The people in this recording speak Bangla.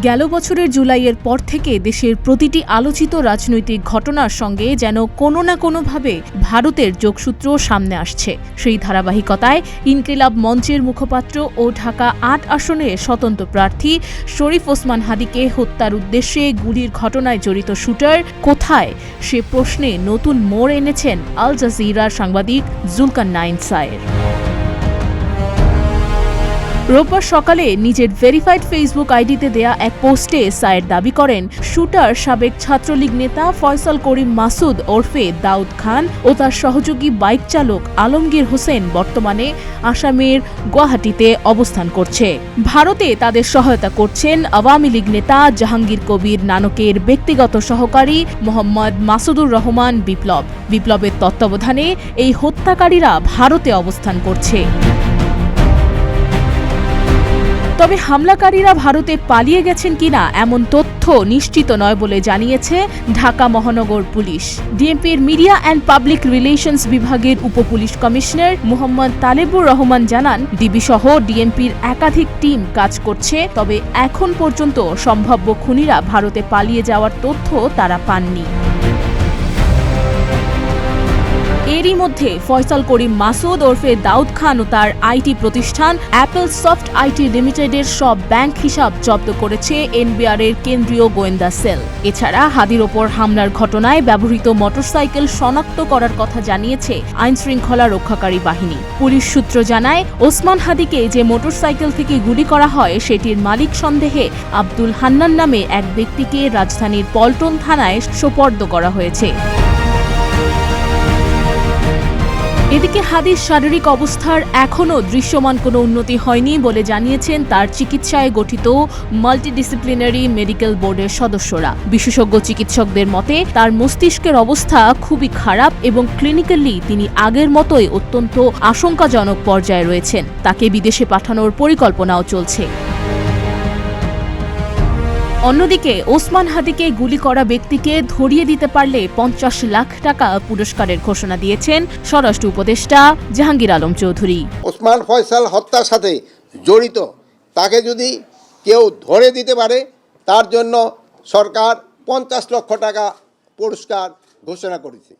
গেল বছরের জুলাইয়ের পর থেকে দেশের প্রতিটি আলোচিত রাজনৈতিক ঘটনার সঙ্গে যেন কোনো না কোনোভাবে ভারতের যোগসূত্র সামনে আসছে। সেই ধারাবাহিকতায় ইনকিলাব মঞ্চের মুখপাত্র ও ঢাকা ৮ আসনের স্বতন্ত্র প্রার্থী শরীফ ওসমান হাদীকে হত্যার উদ্দেশ্যে গুলির ঘটনায় জড়িত শুটার কোথায়, সে প্রশ্নে নতুন মোড় এনেছেন আল জাজিরার সাংবাদিক জুলকারনাইন সায়ের। রোববার সকালে নিজের ভেরিফাইড ফেসবুক আইডিতে দেয়া এক পোস্টে সায়ের দাবি করেন, শুটার সাবেক ছাত্রলীগ নেতা ফয়সাল করিম মাসুদ ওরফে দাউদ খান ও তার সহযোগী বাইক চালক আলমগীর হোসেন বর্তমানে আসামের গুয়াহাটিতে অবস্থান করছে। ভারতে তাদের সহায়তা করছেন আওয়ামী লীগ নেতা জাহাঙ্গীর কবির নানকের ব্যক্তিগত সহকারী মোহাম্মদ মাসুদুর রহমান বিপ্লবের তত্ত্বাবধানে এই হত্যাকারীরা ভারতে অবস্থান করছে। তবে হামলাকারীরা ভারতে পালিয়ে গেছেন কিনা এমন তথ্য নিশ্চিত নয় বলে জানিয়েছে ঢাকা মহানগর পুলিশ। ডিএমপির মিডিয়া অ্যান্ড পাবলিক রিলেশনস বিভাগের উপপুলিশ কমিশনার মোহাম্মদ তালেবুর রহমান জানান, ডিবি সহ ডিএমপির একাধিক টিম কাজ করছে, তবে এখন পর্যন্ত সম্ভাব্য খুনিরা ভারতে পালিয়ে যাওয়ার তথ্য তারা পাননি। এরই মধ্যে ফয়সাল করিম মাসুদ ওরফে দাউদ খান ও তার আইটি প্রতিষ্ঠান অ্যাপল সফট আইটি লিমিটেডের সব ব্যাংক হিসাব জব্দ করেছে এনবিআরের কেন্দ্রীয় গোয়েন্দা সেল। এছাড়া হাদীর ওপর হামলার ঘটনায় ব্যবহৃত মোটরসাইকেল শনাক্ত করার কথা জানিয়েছে আইনশৃঙ্খলা রক্ষাকারী বাহিনী। পুলিশ সূত্র জানায়, ওসমান হাদীকে যে মোটরসাইকেল থেকে গুলি করা হয় সেটির মালিক সন্দেহে আব্দুল হান্নান নামে এক ব্যক্তিকে রাজধানীর পল্টন থানায় সোপর্দ করা হয়েছে। এদিকে হাদীর শারীরিক অবস্থার এখনও দৃশ্যমান কোনো উন্নতি হয়নি বলে জানিয়েছেন তার চিকিৎসায় গঠিত মাল্টিডিসিপ্লিনারি মেডিকেল বোর্ডের সদস্যরা। বিশেষজ্ঞ চিকিৎসকদের মতে তার মস্তিষ্কের অবস্থা খুবই খারাপ এবং ক্লিনিক্যালি তিনি আগের মতোই অত্যন্ত আশঙ্কাজনক পর্যায়ে রয়েছেন। তাকে বিদেশে পাঠানোর পরিকল্পনাও চলছে। অন্যদিকে ওসমান হাদীকে গুলি করা ব্যক্তিকে ধরিয়ে দিতে পারলে ৫০ লাখ টাকা পুরস্কারের ঘোষণা দিয়েছেন স্বরাষ্ট্র উপদেষ্টা জাহাঙ্গীর আলম চৌধুরী। ওসমান ফয়সাল হত্যার সাথে জড়িত তাকে যদি কেউ ধরে দিতে পারে তার জন্য সরকার ৫০ লক্ষ টাকা পুরস্কার ঘোষণা করেছে।